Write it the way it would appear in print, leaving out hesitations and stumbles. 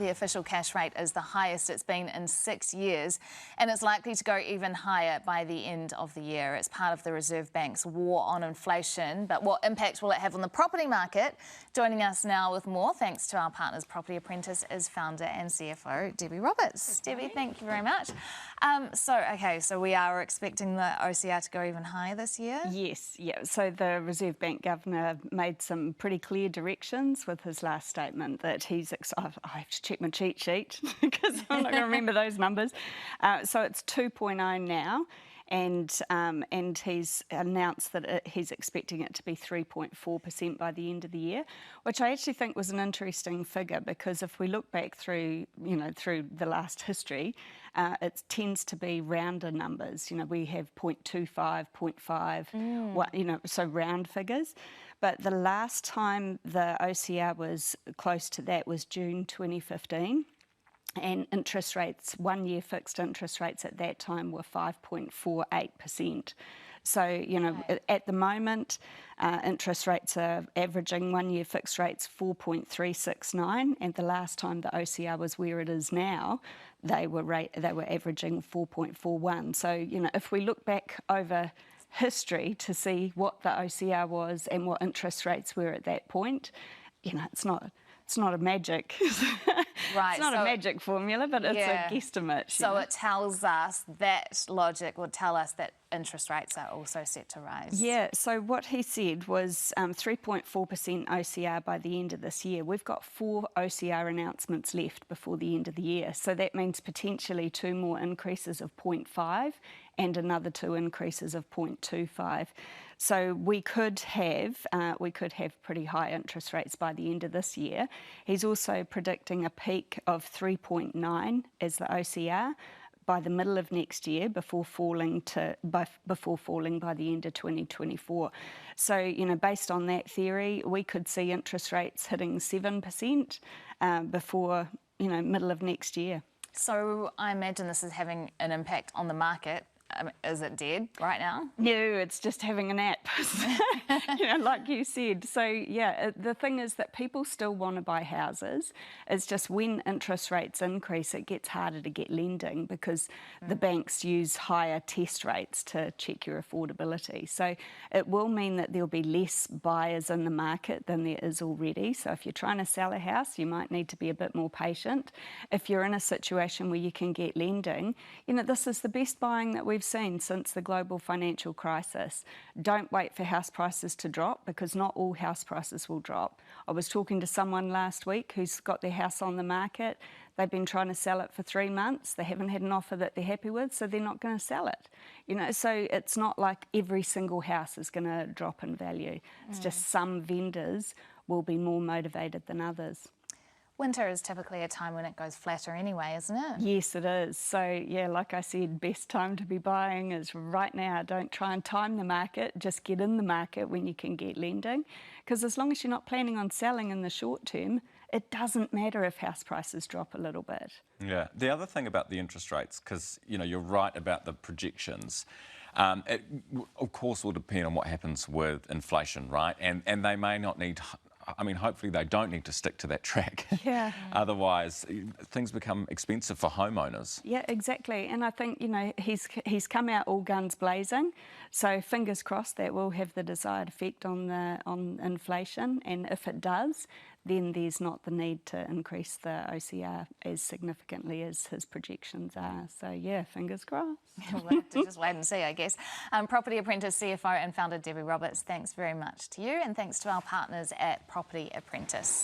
The official cash rate is the highest it's been in 6 years, and it's likely to go even higher by the end of the year. It's part of the Reserve Bank's war on inflation. But what impact will it have on the property market? Joining us now with more, thanks to our partners Property Apprentice, is founder and CFO Debbie Roberts. Debbie, thank you very much. So we are expecting the OCR to go even higher this year? Yes, yeah. So the Reserve Bank Governor made some pretty clear directions with his last statement that he's... I have to check my cheat sheet because I'm not going to remember those numbers. So it's 2.0 now. And he's announced that he's expecting it to be 3.4% by the end of the year, which I actually think was an interesting figure, because if we look back through the last history, it tends to be rounder numbers. We have 0.25, 0.5, so round figures. But the last time the OCR was close to that was June 2015. And interest rates, 1 year fixed interest rates at that time were 5.48%. So, at the moment, interest rates are averaging 1 year fixed rates 4.369, and the last time the OCR was where it is now, they were averaging 4.41. So, if we look back over history to see what the OCR was and what interest rates were at that point, it's not a magic. Right, it's not a magic formula, but it's a guesstimate. So it tells us, that logic would tell us that interest rates are also set to rise. Yeah, so what he said was 3.4% OCR by the end of this year. We've got 4 OCR announcements left before the end of the year. So that means potentially 2 more increases of 0.5 and another 2 increases of 0.25. So we could have pretty high interest rates by the end of this year. He's also predicting a peak of 3.9 as the OCR by the middle of next year, before falling by the end of 2024. So, based on that theory, we could see interest rates hitting 7% before, middle of next year. So I imagine this is having an impact on the market. Is it dead right now? No, it's just having a nap, like you said. So, yeah, the thing is that people still want to buy houses. It's just when interest rates increase, it gets harder to get lending, because the banks use higher test rates to check your affordability. So it will mean that there'll be less buyers in the market than there is already. So if you're trying to sell a house, you might need to be a bit more patient. If you're in a situation where you can get lending, this is the best buying that we've seen since the global financial crisis. Don't wait for house prices to drop, because not all house prices will drop. I was talking to someone last week who's got their house on the market. They've been trying to sell it for 3 months. They haven't had an offer that they're happy with, so they're not going to sell it. So it's not like every single house is going to drop in value. It's just some vendors will be more motivated than others. Winter is typically a time when it goes flatter anyway, isn't it? Yes, it is. So, yeah, like I said, best time to be buying is right now. Don't try and time the market. Just get in the market when you can get lending. Because as long as you're not planning on selling in the short term, it doesn't matter if house prices drop a little bit. Yeah. The other thing about the interest rates, because, you're right about the projections, it, of course, will depend on what happens with inflation, right? And they may not need... hopefully they don't need to stick to that track. Yeah. Otherwise, things become expensive for homeowners. Yeah, exactly. And I think, he's come out all guns blazing. So fingers crossed that will have the desired effect on inflation. And if it does, then there's not the need to increase the OCR as significantly as his projections are. So, yeah, fingers crossed. We'll have to just wait and see, I guess. Property Apprentice CFO and founder Debbie Roberts, thanks very much to you, and thanks to our partners at Property Apprentice.